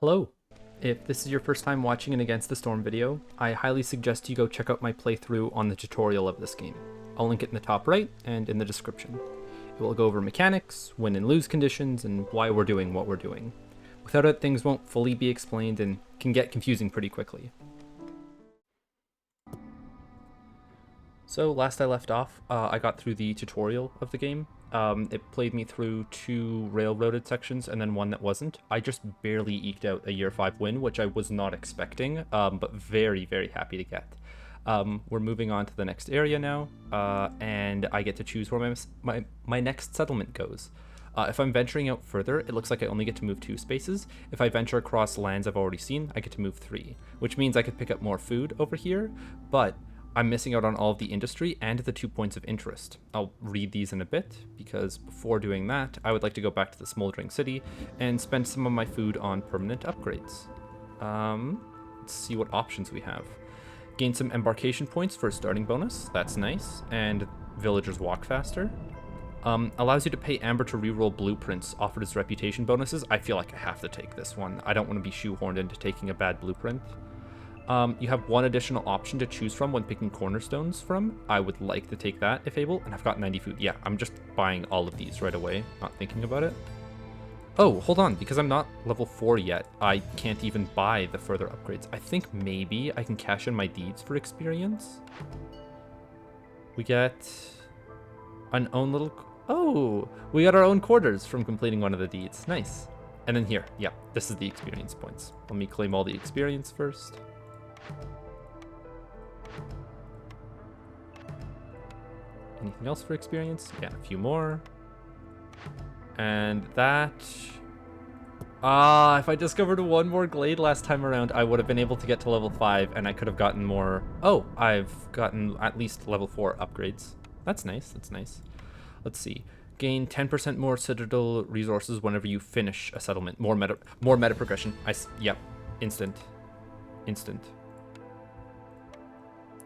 Hello! If this is your first time watching an Against the Storm video, I highly suggest you go check out my playthrough on the tutorial of this game. I'll link it in the top right and in the description. It will go over mechanics, win and lose conditions, and why we're doing what we're doing. Without it, things won't fully be explained and can get confusing pretty quickly. So last I left off, I got through the tutorial of the game. It played me through 2 railroaded sections and then one that wasn't. I just barely eked out a year 5 win, which I was not expecting, but very, very happy to get. We're moving on to the next area now, and I get to choose where my next settlement goes. If I'm venturing out further, it looks like I only get to move 2 spaces. If I venture across lands I've already seen, I get to move 3, which means I could pick up more food over here, but I'm missing out on all of the industry and the 2 points of interest. I'll read these in a bit, because before doing that, I would like to go back to the Smoldering City and spend some of my food on permanent upgrades. Let's see what options we have. Gain some embarkation points for a starting bonus, that's nice, and villagers walk faster. Allows you to pay Amber to reroll blueprints offered as reputation bonuses. I feel like I have to take this one. I don't want to be shoehorned into taking a bad blueprint. You have 1 additional option to choose from when picking cornerstones from. I would like to take that if able, and I've got 90 food. Yeah, I'm just buying all of these right away, not thinking about it. Oh, hold on, because I'm not level 4 yet, I can't even buy the further upgrades. I think maybe I can cash in my deeds for experience. We get an own little... Oh, we got our own quarters from completing one of the deeds. Nice. And then here, yeah, this is the experience points. Let me claim all the experience first. Anything else for experience? Yeah, a few more. And that... if I discovered 1 more glade last time around, I would have been able to get to level 5, and I could have gotten more... Oh, I've gotten at least level 4 upgrades. That's nice, that's nice. Let's see. Gain 10% more citadel resources whenever you finish a settlement. More meta progression. Yep. Instant.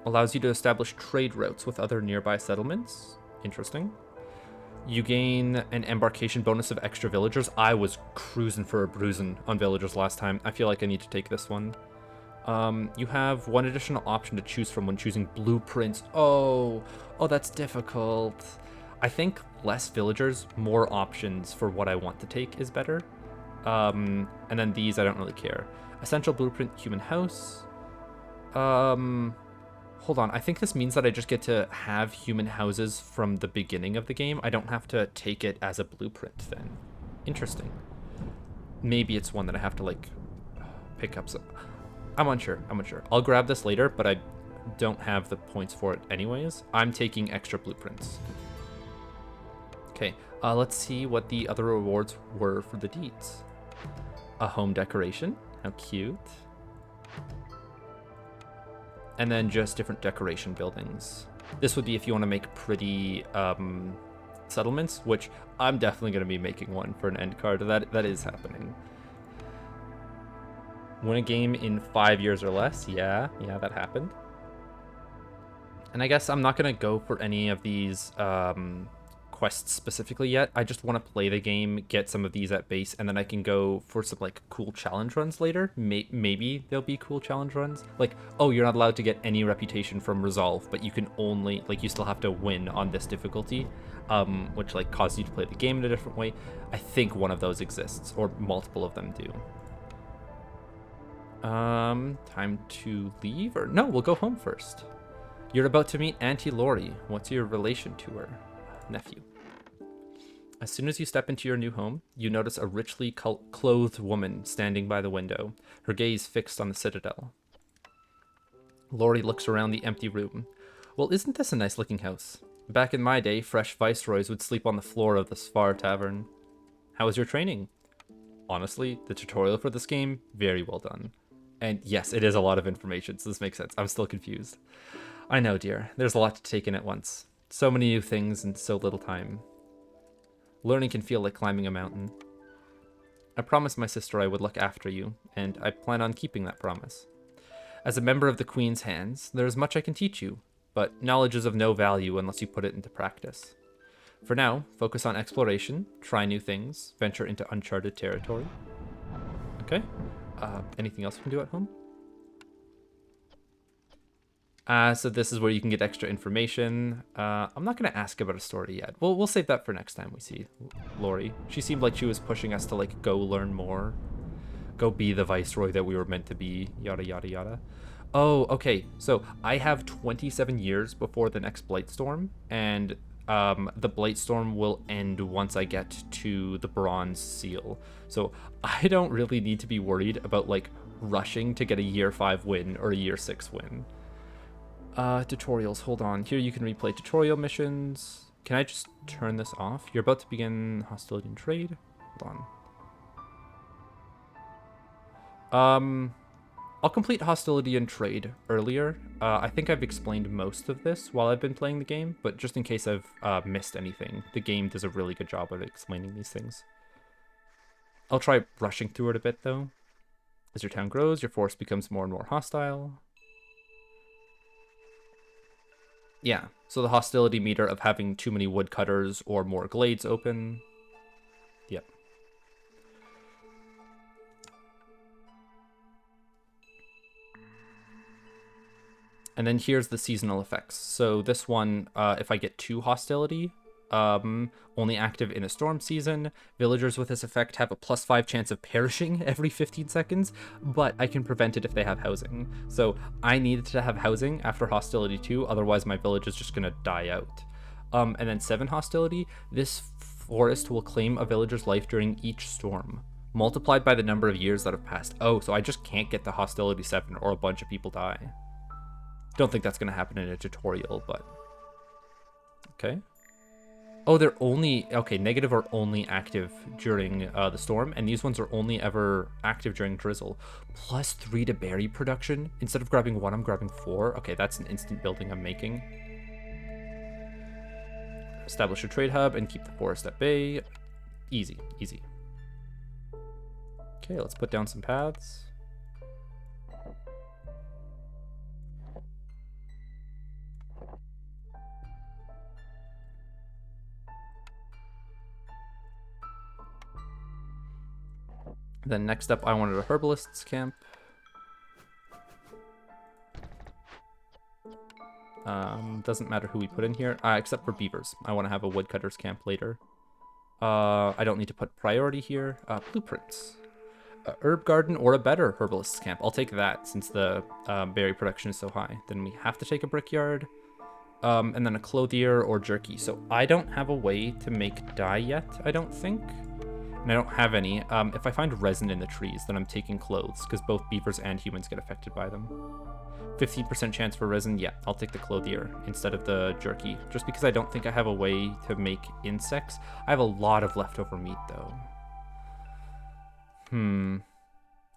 Allows you to establish trade routes with other nearby settlements. Interesting. You gain an embarkation bonus of extra villagers. I was cruising for a bruising on villagers last time. I feel like I need to take this one. You have 1 additional option to choose from when choosing blueprints. Oh, that's difficult. I think less villagers, more options for what I want to take is better. And then these, I don't really care. Essential blueprint, human house. Hold on, I think this means that I just get to have human houses from the beginning of the game. I don't have to take it as a blueprint then. Interesting. Maybe it's one that I have to, like, pick up. I'm unsure. I'll grab this later, but I don't have the points for it anyways. I'm taking extra blueprints. Okay, let's see what the other rewards were for the deeds. A home decoration. How cute. And then just different decoration buildings. This would be if you want to make pretty settlements, which I'm definitely going to be making one for an end card. That is happening. Win a game in 5 years or less. Yeah, that happened. And I guess I'm not going to go for any of these quests specifically yet. I just want to play the game, get some of these at base, and then I can go for some like cool challenge runs later. Maybe there'll be cool challenge runs. Like, oh, you're not allowed to get any reputation from Resolve, but you can only, like, you still have to win on this difficulty, which like causes you to play the game in a different way. I think one of those exists, or multiple of them do. Time to leave, or no, we'll go home first. You're about to meet Auntie Lori. What's your relation to her? Nephew. As soon as you step into your new home, you notice a richly clothed woman standing by the window, her gaze fixed on the citadel. Lori looks around the empty room. Well, isn't this a nice looking house? Back in my day, fresh viceroys would sleep on the floor of the Sfar Tavern. How was your training? Honestly, the tutorial for this game, very well done. And yes, it is a lot of information, so this makes sense. I'm still confused. I know, dear. There's a lot to take in at once. So many new things in so little time. Learning can feel like climbing a mountain. I promised my sister I would look after you, and I plan on keeping that promise. As a member of the Queen's hands, there is much I can teach you, but knowledge is of no value unless you put it into practice. For now, focus on exploration, try new things, venture into uncharted territory. Okay. Anything else we can do at home? So this is where you can get extra information. I'm not gonna ask about a story yet. We'll save that for next time we see Lori. She seemed like she was pushing us to like go learn more, go be the viceroy that we were meant to be. Yada yada yada. Oh, okay. So I have 27 years before the next Blightstorm, and the Blightstorm will end once I get to the Bronze Seal. So I don't really need to be worried about like rushing to get a year 5 win or a year 6 win. Tutorials, hold on. Here you can replay tutorial missions. Can I just turn this off? You're about to begin hostility and trade. Hold on. I'll complete hostility and trade earlier. I think I've explained most of this while I've been playing the game, but just in case I've missed anything, the game does a really good job of explaining these things. I'll try rushing through it a bit, though. As your town grows, your force becomes more and more hostile. Yeah, so the hostility meter of having too many woodcutters or more glades open. Yep. And then here's the seasonal effects. So this one, if I get 2 hostility, only active in a storm season. Villagers with this effect have a +5 chance of perishing every 15 seconds, but I can prevent it if they have housing. So I needed to have housing after hostility 2, otherwise my village is just gonna die out. And then 7 hostility, this forest will claim a villager's life during each storm, multiplied by the number of years that have passed. Oh, so I just can't get the hostility 7 or a bunch of people die. Don't think that's gonna happen in a tutorial, but okay. Oh, they're only... Okay, negative are only active during the storm, and these ones are only ever active during drizzle. +3 to berry production. Instead of grabbing 1, I'm grabbing 4. Okay, that's an instant building I'm making. Establish a trade hub and keep the forest at bay. Easy, easy. Okay, let's put down some paths. Then next up, I wanted a herbalist's camp. Doesn't matter who we put in here, except for beavers. I want to have a woodcutter's camp later. I don't need to put priority here. Blueprints. A herb garden or a better herbalist's camp. I'll take that since the berry production is so high. Then we have to take a brickyard. And then a clothier or jerky. So I don't have a way to make dye yet, I don't think. And I don't have any. If I find resin in the trees, then I'm taking clothes, because both beavers and humans get affected by them. 15% chance for resin, yeah, I'll take the clothier instead of the jerky, just because I don't think I have a way to make insects. I have a lot of leftover meat, though.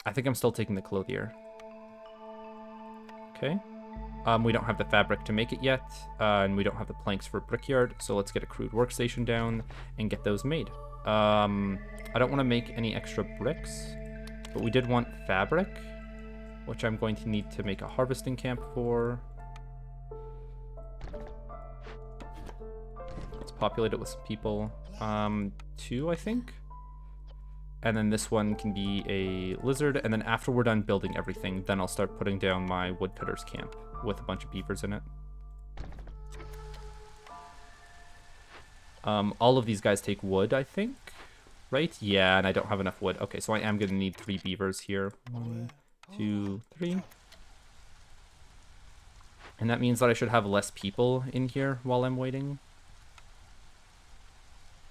I think I'm still taking the clothier. Okay. We don't have the fabric to make it yet, and we don't have the planks for a brickyard, so let's get a crude workstation down and get those made. I don't want to make any extra bricks, but we did want fabric, which I'm going to need to make a harvesting camp for. Let's populate it with some people. 2, I think. And then this one can be a lizard, and then after we're done building everything, then I'll start putting down my woodcutter's camp with a bunch of beavers in it. All of these guys take wood, I think, right? Yeah, and I don't have enough wood. Okay, so I am going to need 3 beavers here. 1, 2, 3. And that means that I should have less people in here while I'm waiting.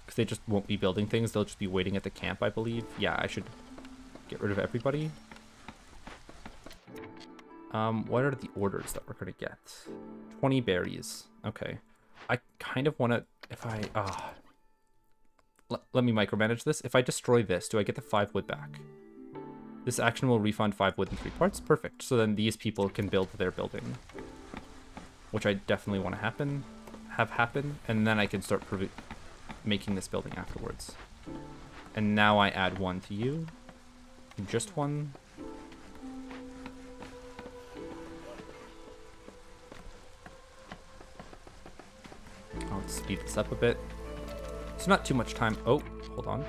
Because they just won't be building things. They'll just be waiting at the camp, I believe. Yeah, I should get rid of everybody. What are the orders that we're going to get? 20 berries. Okay. I kind of want to... If I... Let me micromanage this. If I destroy this, do I get the 5 wood back? This action will refund 5 wood in 3 parts. Perfect. So then these people can build their building. Which I definitely want to have happen. And then I can start making this building afterwards. And now I add 1 to you. Just 1. I'll speed this up a bit. So not too much time. Oh, hold on.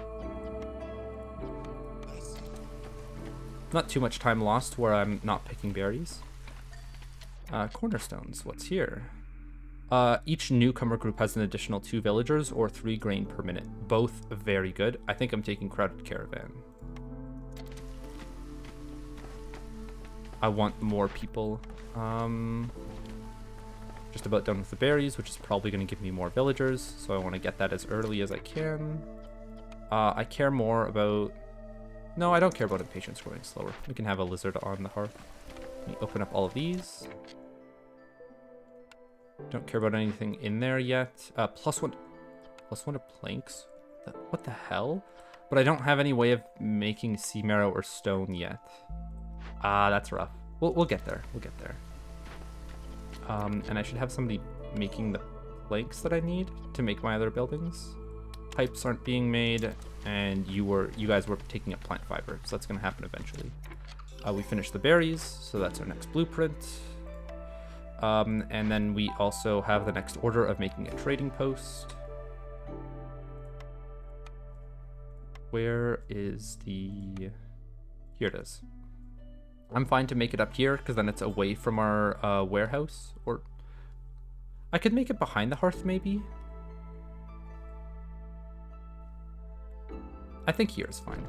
Not too much time lost where I'm not picking berries. Cornerstones, what's here? Each newcomer group has an additional 2 villagers or 3 grain per minute. Both very good. I think I'm taking Crowded Caravan. I want more people. Just about done with the berries, which is probably going to give me more villagers, so I want to get that as early as I can. I care more about... No, I don't care about impatience growing slower. We can have a lizard on the hearth. Let me open up all of these. Don't care about anything in there yet. Plus one to planks. What the hell? But I don't have any way of making sea marrow or stone yet. That's rough. We'll get there. We'll get there. And I should have somebody making the planks that I need to make my other buildings. Pipes aren't being made, and you guys were taking up plant fiber, so that's gonna happen eventually. We finished the berries, so that's our next blueprint. And then we also have the next order of making a trading post. Where is the... Here it is. I'm fine to make it up here, because then it's away from our warehouse. Or I could make it behind the hearth, maybe? I think here is fine.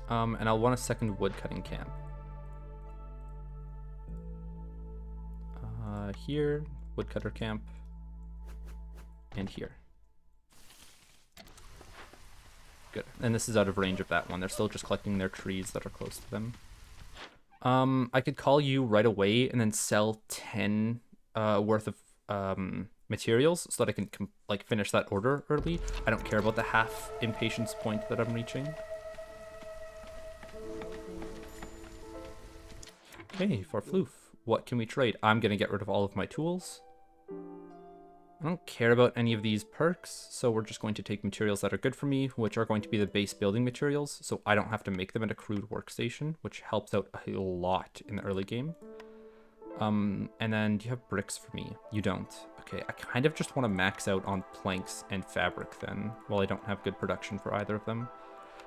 And I'll want a second woodcutting camp. Here, woodcutter camp, and here. Good. And this is out of range of that one. They're still just collecting their trees that are close to them. I could call you right away and then sell 10 worth of materials so that I can like finish that order early. I don't care about the half impatience point that I'm reaching. Okay, for Floof, what can we trade? I'm gonna get rid of all of my tools. I don't care about any of these perks, so we're just going to take materials that are good for me, which are going to be the base building materials, so I don't have to make them at a crude workstation, which helps out a lot in the early game. And then, do you have bricks for me? You don't. Okay, I kind of just want to max out on planks and fabric then, while I don't have good production for either of them.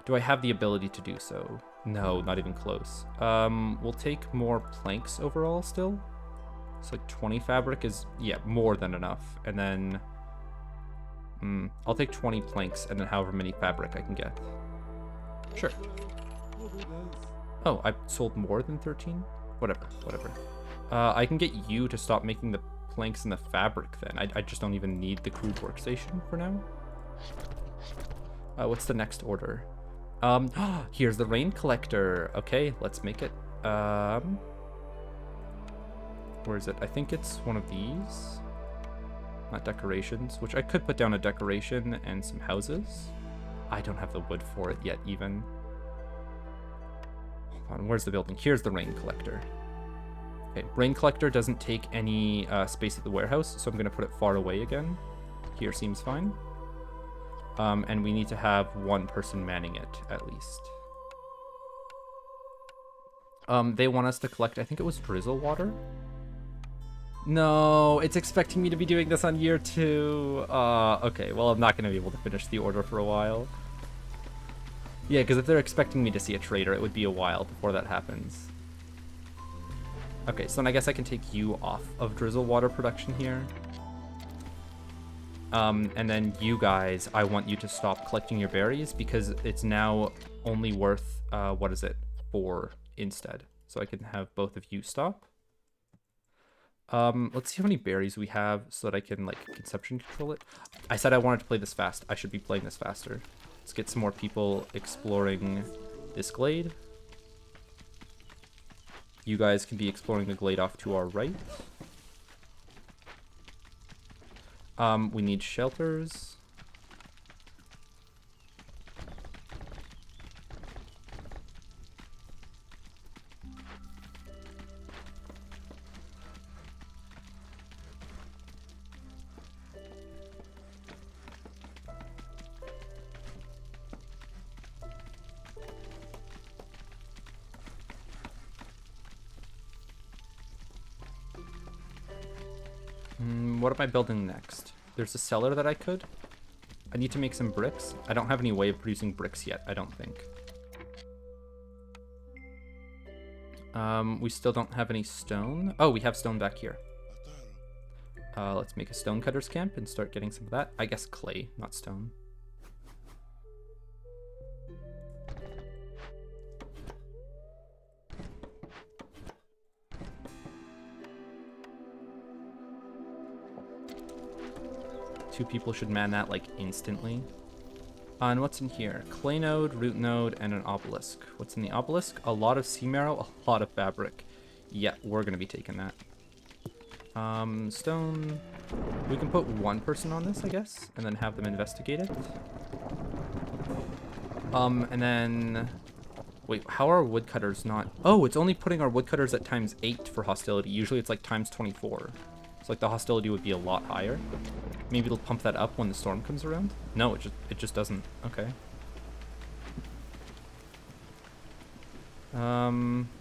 Do I have the ability to do so? No, not even close. We'll take more planks overall still. So like 20 fabric is, yeah, more than enough. And then, I'll take 20 planks and then however many fabric I can get. Sure. Oh, I sold more than 13? Whatever. I can get you to stop making the planks and the fabric then. I just don't even need the crude workstation for now. What's the next order? Here's the rain collector. Okay, let's make it. Where is it? I think it's one of these. Not decorations, which I could put down a decoration and some houses. I don't have the wood for it yet, even. Hold on, where's the building? Here's the rain collector. Okay, rain collector doesn't take any space at the warehouse, so I'm gonna put it far away again. Here seems fine. And we need to have one person manning it, at least. They want us to collect, I think it was drizzle water? No, it's expecting me to be doing this on year 2. Okay, well, I'm not going to be able to finish the order for a while. Yeah, because if they're expecting me to see a trader, it would be a while before that happens. Okay, so then I guess I can take you off of drizzle water production here. And then you guys, I want you to stop collecting your berries because it's now only worth, 4 instead. So I can have both of you stop. Let's see how many berries we have so that I can, like, conception control it. I said I wanted to play this fast. I should be playing this faster. Let's get some more people exploring this glade. You guys can be exploring the glade off to our right. We need shelters. What am I building next? There's a cellar that I could. I need to make some bricks. I don't have any way of producing bricks yet, I don't think. We still don't have any stone. Oh, we have stone back here. Let's make a stonecutter's camp and start getting some of that. I guess clay, not stone. Two people should man that like instantly. And what's in here? Clay node, root node, and an obelisk. What's in the obelisk? A lot of sea marrow, a lot of fabric. Yeah, we're gonna be taking that. Stone. We can put one person on this, I guess, and then have them investigate it. And then... Wait, how are woodcutters not... Oh, it's only putting our woodcutters at ×8 for hostility. Usually it's like ×24. So like the hostility would be a lot higher. Maybe it'll pump that up when the storm comes around? No, it just doesn't. Okay.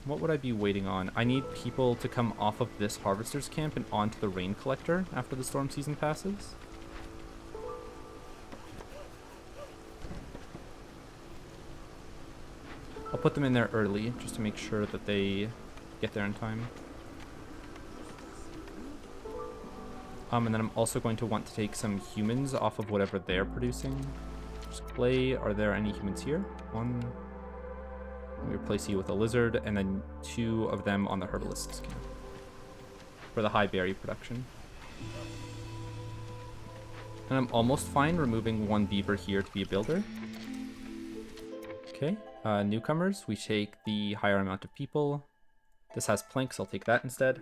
What would I be waiting on? I need people to come off of this harvester's camp and onto the rain collector after the storm season passes. I'll put them in there early just to make sure that they get there in time. And then I'm also going to want to take some humans off of whatever they're producing. Just clay. Are there any humans here? One. We replace you with a lizard, and then 2 of them on the herbalist's camp for the high berry production. And I'm almost fine removing 1 beaver here to be a builder. Okay, newcomers, we take the higher amount of people. This has planks, I'll take that instead.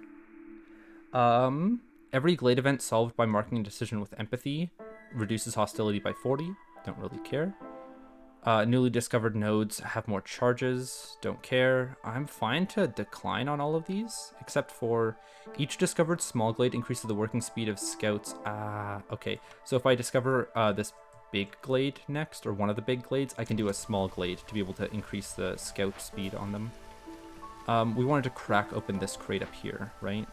Every glade event solved by marking a decision with empathy reduces hostility by 40. Don't really care. Newly discovered nodes have more charges. Don't care. I'm fine to decline on all of these, except for each discovered small glade increases the working speed of scouts. Okay. So if I discover this big glade next, or one of the big glades, I can do a small glade to be able to increase the scout speed on them. We wanted to crack open this crate up here, right?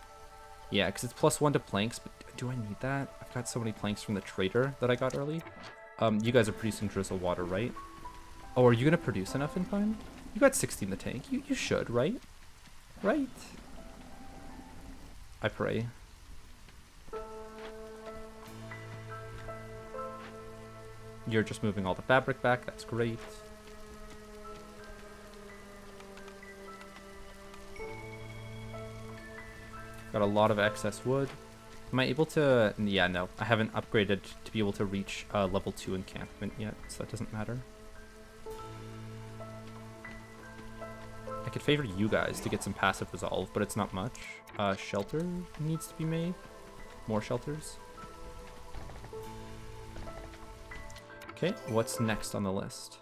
Yeah, because it's +1 to planks, but do I need that? I've got so many planks from the trader that I got early. You guys are producing drizzle water, right? Oh, are you going to produce enough in time? You got 60 in the tank. You should, right? Right? I pray. You're just moving all the fabric back. That's great. Got a lot of excess wood. Am I able to... Yeah, no. I haven't upgraded to be able to reach level 2 encampment yet, so that doesn't matter. I could favor you guys to get some passive resolve, but it's not much. Shelter needs to be made. More shelters. Okay, what's next on the list?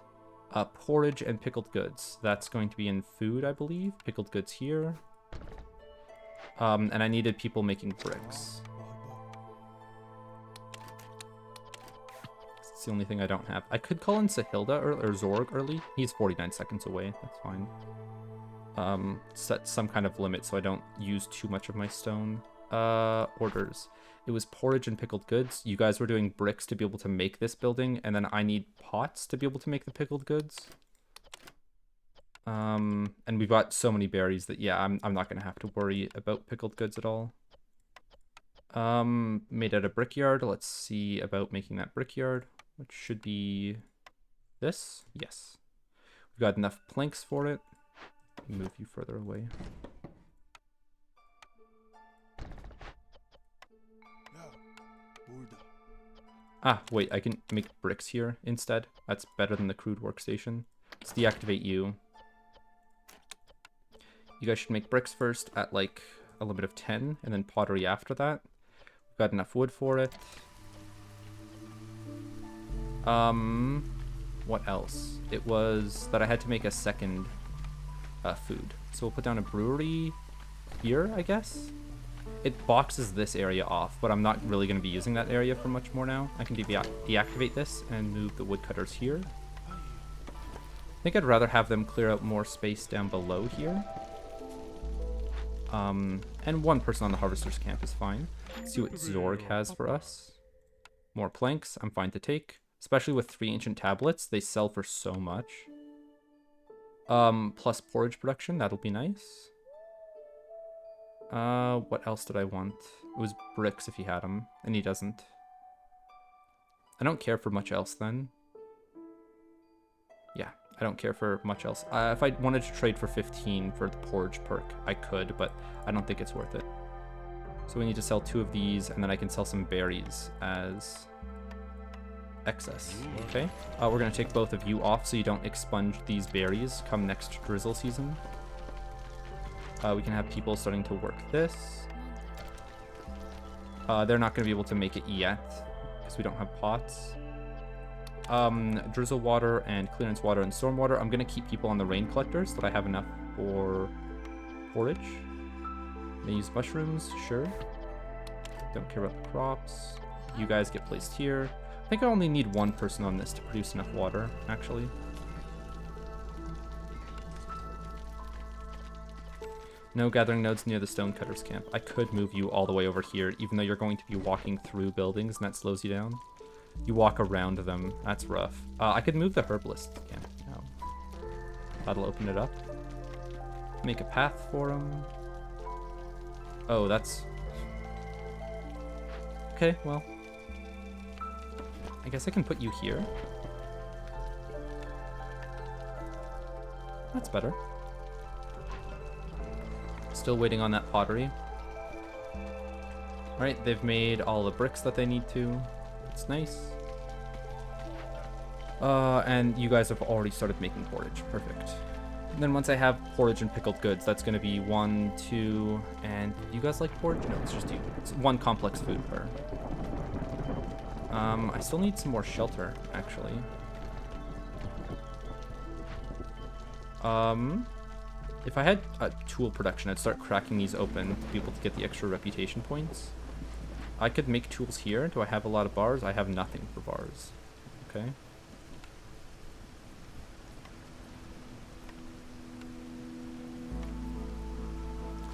Porridge and pickled goods. That's going to be in food, I believe. Pickled goods here. And I needed people making bricks. It's the only thing I don't have. I could call in Sahilda or Zhorg early. He's 49 seconds away. That's fine. Set some kind of limit so I don't use too much of my stone. Orders. It was porridge and pickled goods. You guys were doing bricks to be able to make this building, and then I need pots to be able to make the pickled goods. And we've got so many berries that, yeah, I'm not going to have to worry about pickled goods at all. Made out a brickyard. Let's see about making that brickyard, which should be this. Yes. We've got enough planks for it. Move you further away. Ah, wait, I can make bricks here instead. That's better than the crude workstation. Let's deactivate you. You guys should make bricks first at like a limit of 10, and then pottery after that. We've got enough wood for it. What else? It was that I had to make a second food. So we'll put down a brewery here, I guess. It boxes this area off, but I'm not really going to be using that area for much more now. I can deactivate this and move the woodcutters here. I think I'd rather have them clear out more space down below here. And one person on the harvester's camp is fine. Let's see what Zhorg has for us. More planks, I'm fine to take. Especially with 3 ancient tablets, they sell for so much. Plus porridge production, that'll be nice. What else did I want? It was bricks if he had them, and he doesn't. I don't care for much else then. Yeah, I don't care for much else. If I wanted to trade for 15 for the porridge perk, I could, but I don't think it's worth it. So we need to sell 2 of these, and then I can sell some berries as excess. Okay, we're going to take both of you off so you don't expunge these berries come next drizzle season. We can have people starting to work this. They're not going to be able to make it yet because we don't have pots. Drizzle water and clearance water and storm water. I'm going to keep people on the rain collectors so that I have enough for forage. They use mushrooms, sure. Don't care about the crops. You guys get placed here. I think I only need 1 person on this to produce enough water, actually. No gathering nodes near the stonecutter's camp. I could move you all the way over here, even though you're going to be walking through buildings and that slows you down. You walk around them. That's rough. I could move the herbalist camp now. That'll open it up. Make a path for him. Oh, that's... Okay, well... I guess I can put you here. That's better. Still waiting on that pottery. Alright, they've made all the bricks that they need to. It's nice. And you guys have already started making porridge. Perfect. And then once I have porridge and pickled goods, that's going to be 1, 2, and you guys like porridge? No, it's just you. It's 1 complex food per. I still need some more shelter, actually. If I had tool production, I'd start cracking these open to be able to get the extra reputation points. I could make tools here. Do I have a lot of bars? I have nothing for bars. Okay.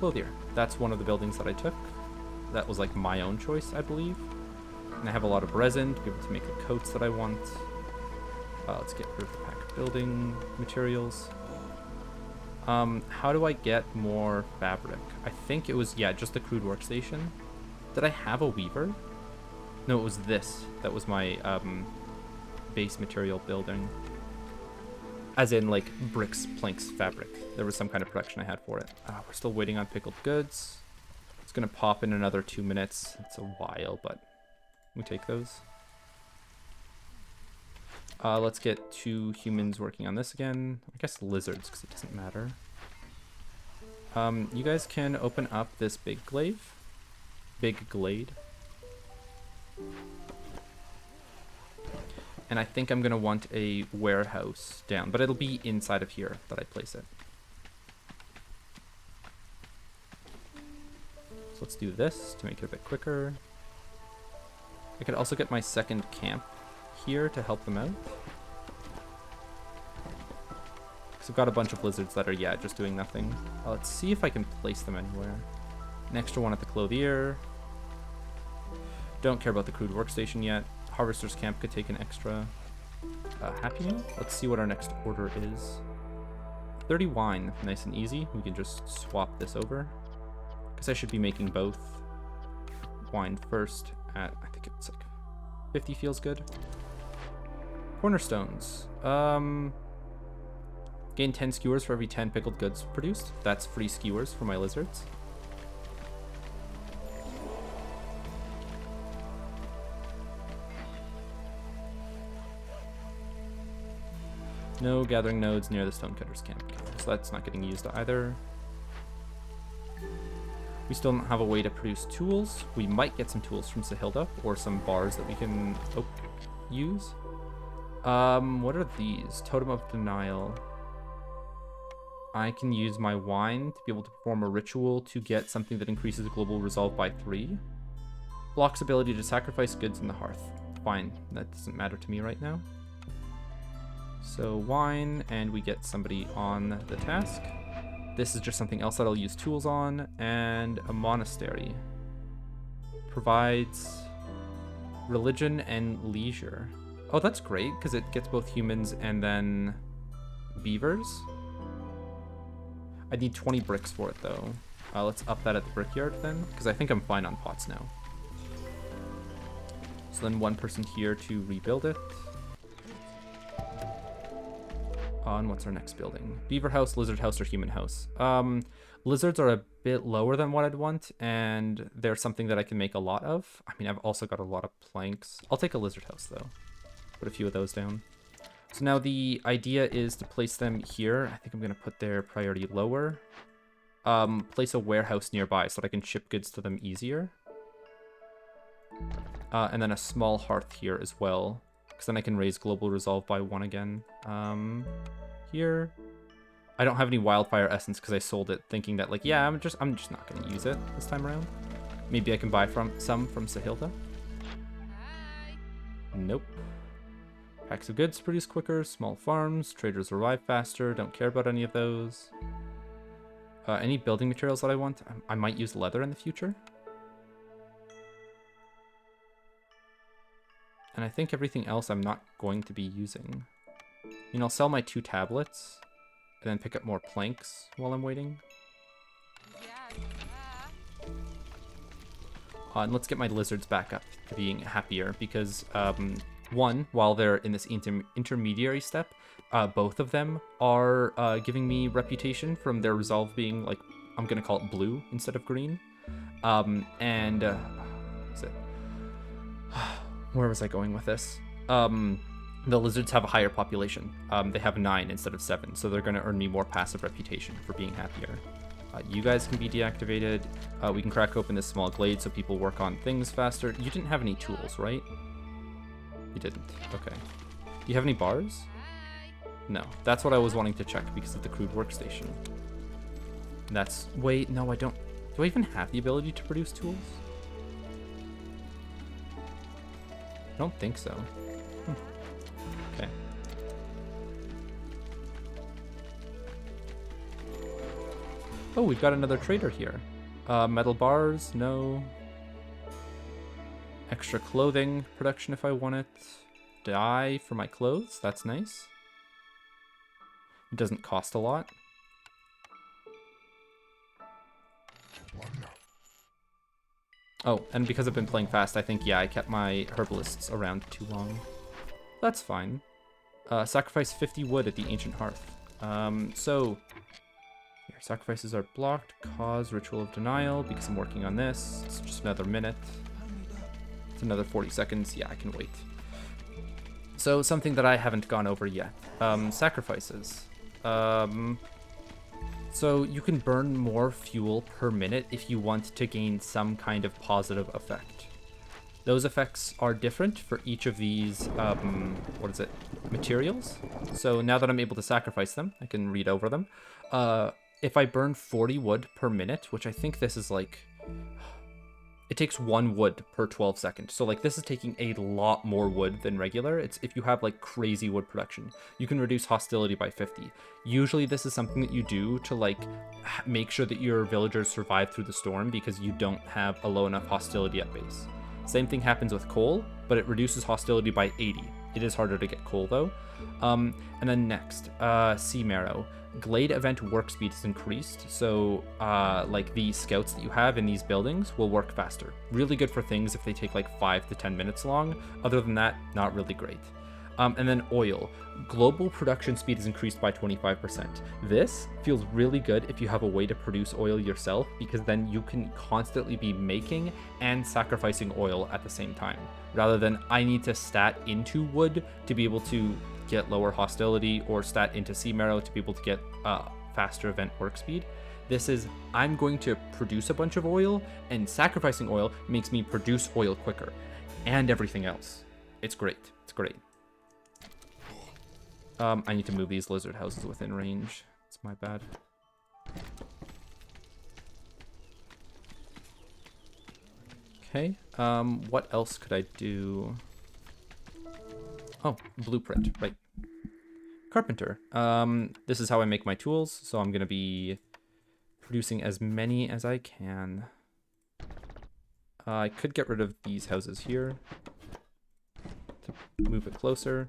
Clothier. That's one of the buildings that I took. That was like my own choice, I believe. And I have a lot of resin to be able to make the coats that I want. Let's get rid of the pack of building materials. How do I get more fabric? I think it was, yeah, just the crude workstation. Did I have a weaver? No, it was this. That was my base material building. As in, like, bricks, planks, fabric. There was some kind of production I had for it. We're still waiting on pickled goods. It's going to pop in another 2 minutes. It's a while, but we take those. Let's get 2 humans working on this again. I guess lizards, because it doesn't matter. You guys can open up this big glade. And I think I'm going to want a warehouse down, but it'll be inside of here that I place it. So let's do this to make it a bit quicker. I could also get my second camp here to help them out. Because I've got a bunch of lizards that are, yeah, just doing nothing. Let's see if I can place them anywhere. An extra one at the clothier. Don't care about the crude workstation yet. Harvester's camp could take an extra. Happy meal? Let's see what our next order is. 30 wine. Nice and easy. We can just swap this over. Because I should be making both. Wine first at, I think it's like 50 feels good. Cornerstones. Gain 10 skewers for every 10 pickled goods produced. That's free skewers for my lizards. No gathering nodes near the stonecutter's camp. So that's not getting used either. We still don't have a way to produce tools. We might get some tools from Sahilda or some bars that we can use. What are these? Totem of Denial. I can use my wine to be able to perform a ritual to get something that increases global resolve by 3. Blocks ability to sacrifice goods in the hearth. Fine, that doesn't matter to me right now. So wine, and we get somebody on the task. This is just something else that I'll use tools on. And a monastery. Provides religion and leisure. Oh, that's great, because it gets both humans and then beavers. I need 20 bricks for it, though. Let's up that at the brickyard, then, because I think I'm fine on pots now. So then one person here to rebuild it. And what's our next building? Beaver house, lizard house, or human house? Lizards are a bit lower than what I'd want, and they're something that I can make a lot of. I mean, I've also got a lot of planks. I'll take a lizard house, though. Put a few of those down. So now the idea is to place them here. I think I'm going to put their priority lower. Place a warehouse nearby so that I can ship goods to them easier. And then a small hearth here as well, because then I can raise global resolve by 1 again. Here. I don't have any wildfire essence because I sold it thinking that, like, yeah, I'm just not going to use it this time around. Maybe I can buy some from Sahilda. Nope. Packs of goods produce quicker, small farms, traders arrive faster, don't care about any of those. Any building materials that I want? I might use leather in the future. And I think everything else I'm not going to be using. You know, I'll sell my 2 tablets and then pick up more planks while I'm waiting. And let's get my lizards back up to being happier because, one, while they're in this intermediary step, both of them are giving me reputation from their resolve being, like, I'm going to call it blue instead of green. Where was I going with this? The lizards have a higher population. They have 9 instead of 7, so they're going to earn me more passive reputation for being happier. You guys can be deactivated. We can crack open this small glade so people work on things faster. You didn't have any tools, right? You didn't. Okay. Do you have any bars? No. That's what I was wanting to check because of the crude workstation. That's... Wait, no, I don't... Do I even have the ability to produce tools? I don't think so. Okay. Oh, we've got another trader here. Metal bars, no. Extra clothing production if I want it. Dye for my clothes, that's nice. It doesn't cost a lot. Oh, and because I've been playing fast, I think, yeah, I kept my herbalists around too long. That's fine. Sacrifice 50 wood at the ancient hearth. So, here, sacrifices are blocked. Cause ritual of denial because I'm working on this. It's just another minute. It's another 40 seconds. Yeah, I can wait. So, something that I haven't gone over yet. Sacrifices. So you can burn more fuel per minute if you want to gain some kind of positive effect. Those effects are different for each of these, materials. So now that I'm able to sacrifice them, I can read over them. If I burn 40 wood per minute, which I think this is like... It takes 1 wood per 12 seconds. So like this is taking a lot more wood than regular. It's if you have like crazy wood production, you can reduce hostility by 50. Usually this is something that you do to like make sure that your villagers survive through the storm because you don't have a low enough hostility at base. Same thing happens with coal, but it reduces hostility by 80. It is harder to get coal though. And then next, sea marrow. Glade event work speed is increased, so like the scouts that you have in these buildings will work faster. Really good for things if they take like 5 to 10 minutes long. Other than that, not really great. And then oil. Global production speed is increased by 25%. This feels really good if you have a way to produce oil yourself, because then you can constantly be making and sacrificing oil at the same time, rather than I need to stat into wood to be able to get lower hostility or stat into sea marrow to be able to get faster event work speed. This is, I'm going to produce a bunch of oil, and sacrificing oil makes me produce oil quicker, and everything else. It's great. It's great. I need to move these lizard houses within range. It's my bad. Okay. What else could I do? Oh, blueprint, right. Carpenter. This is how I make my tools, so I'm gonna be producing as many as I can. I could get rid of these houses here to move it closer.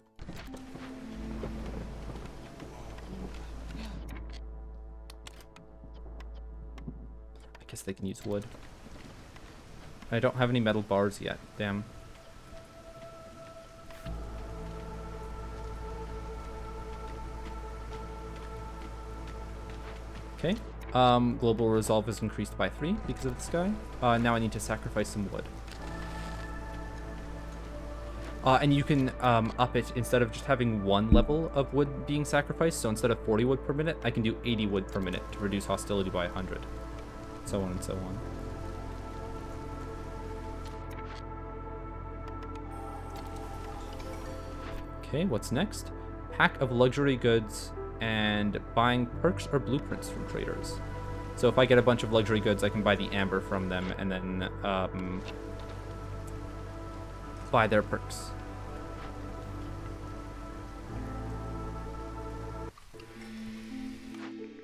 I guess they can use wood. I don't have any metal bars yet. Damn. Okay. Global resolve is increased by 3 because of this guy. Now I need to sacrifice some wood. And you can up it instead of just having 1 level of wood being sacrificed. So instead of 40 wood per minute, I can do 80 wood per minute to reduce hostility by 100. So on and so on. Okay, what's next? Pack of luxury goods and buying perks or blueprints from traders. So if I get a bunch of luxury goods, I can buy the amber from them and then buy their perks.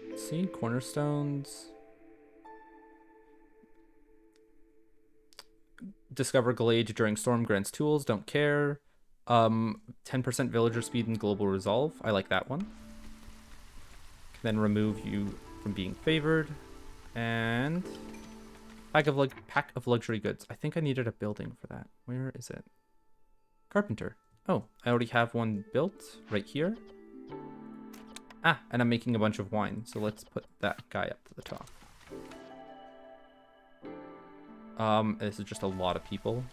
Let's see, cornerstones. Discover Glade during storm grants tools, don't care. 10% villager speed and global resolve. I like that one. Then remove you from being favored. And pack of luxury goods. I think I needed a building for that. Where is it? Carpenter. Oh, I already have one built right here. Ah, and I'm making a bunch of wine. So let's put that guy up to the top. This is just a lot of people.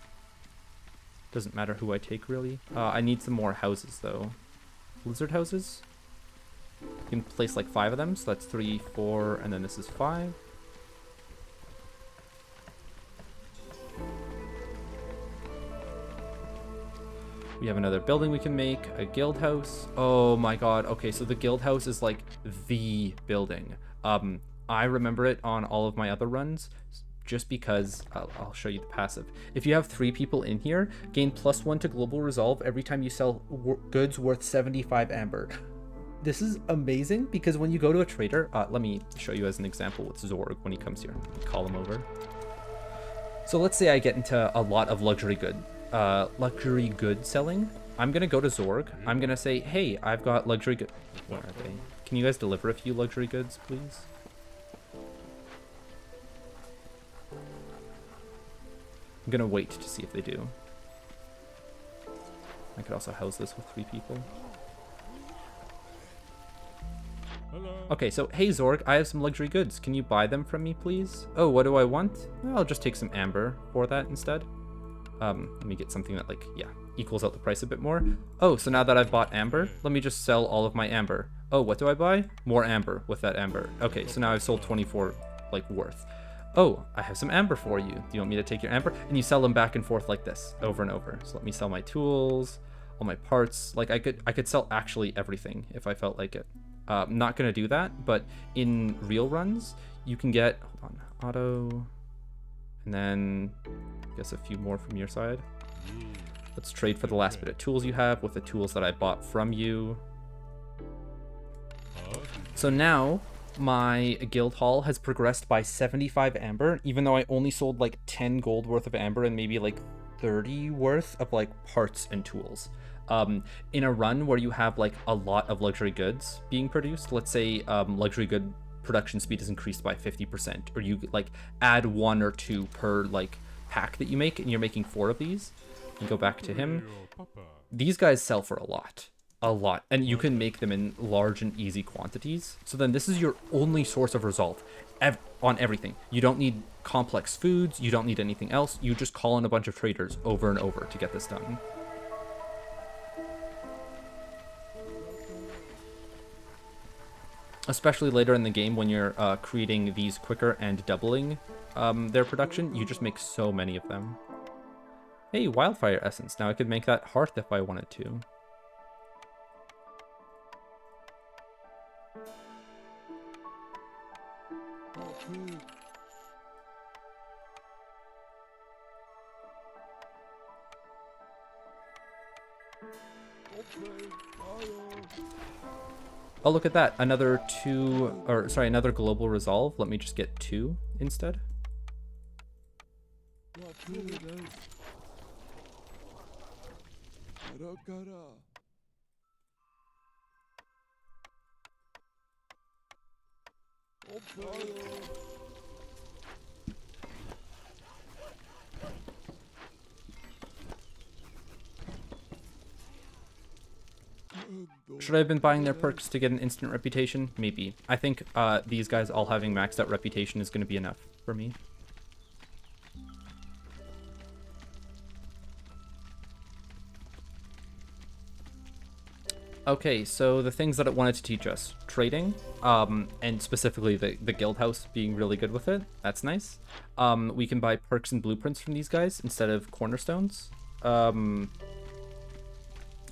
Doesn't matter who I take, really. I need some more houses, though. Lizard houses? You can place like 5 of them, so that's 3, 4, and then this is 5. We have another building we can make, a guild house. Oh my god, okay, so the guild house is like the building. I remember it on all of my other runs, just because, I'll show you the passive. If you have 3 people in here, gain +1 to global resolve every time you sell goods worth 75 amber. This is amazing because when you go to a trader, let me show you as an example with Zhorg when he comes here. Call him over. So let's say I get into a lot of luxury good selling. I'm gonna go to Zhorg. I'm gonna say, hey, I've got luxury good. Where are they? Can you guys deliver a few luxury goods, please? I'm gonna wait to see if they do. I could also house this with 3 people. Okay, so, hey Zhorg, I have some luxury goods. Can you buy them from me, please? Oh, what do I want? I'll just take some amber for that instead. Let me get something that, like, yeah, equals out the price a bit more. Oh, so now that I've bought amber, let me just sell all of my amber. Oh, what do I buy? More amber with that amber. Okay, so now I've sold 24, like, worth. Oh, I have some amber for you. Do you want me to take your amber? And you sell them back and forth like this, over and over. So let me sell my tools, all my parts. Like, I could sell actually everything if I felt like it. I'm not gonna do that, but in real runs, you can get, hold on, auto, and then I guess a few more from your side. Let's trade for the last bit of tools you have with the tools that I bought from you. So now my guild hall has progressed by 75 amber, even though I only sold like 10 gold worth of amber and maybe like 30 worth of like parts and tools. In a run where you have like a lot of luxury goods being produced, let's say luxury good production speed is increased by 50%, or you like add 1 or 2 per like pack that you make, and you're making 4 of these, and go back to him. These guys sell for a lot, and you can make them in large and easy quantities. So then this is your only source of resolve on everything. You don't need complex foods, you don't need anything else. You just call in a bunch of traders over and over to get this done. Especially later in the game when you're creating these quicker and doubling their production, you just make so many of them. Hey, wildfire essence. Now I could make that hearth if I wanted to. Oh, look at that. Another another global resolve. Let me just get 2 instead. Should I have been buying their perks to get an instant reputation? Maybe. I think these guys all having maxed out reputation is going to be enough for me. Okay, so the things that it wanted to teach us. Trading, and specifically the guild house being really good with it. That's nice. We can buy perks and blueprints from these guys instead of cornerstones.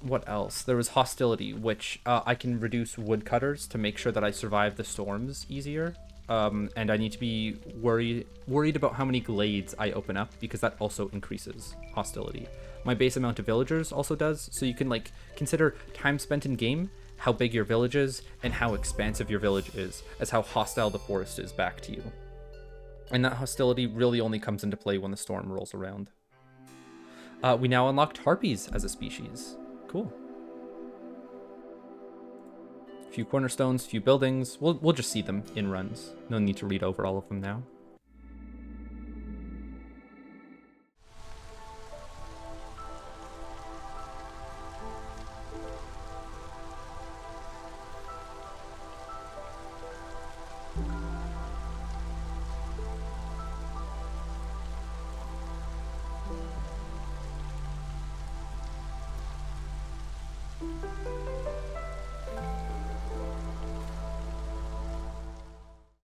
What else? There was Hostility, which I can reduce woodcutters to make sure that I survive the storms easier. And I need to be worried about how many glades I open up, because that also increases Hostility. My base amount of villagers also does, so you can like consider time spent in game, how big your village is, and how expansive your village is, as how hostile the forest is back to you. And that Hostility really only comes into play when the storm rolls around. We now unlocked harpies as a species. Cool. Few cornerstones, few buildings. We'll just see them in runs. No need to read over all of them now.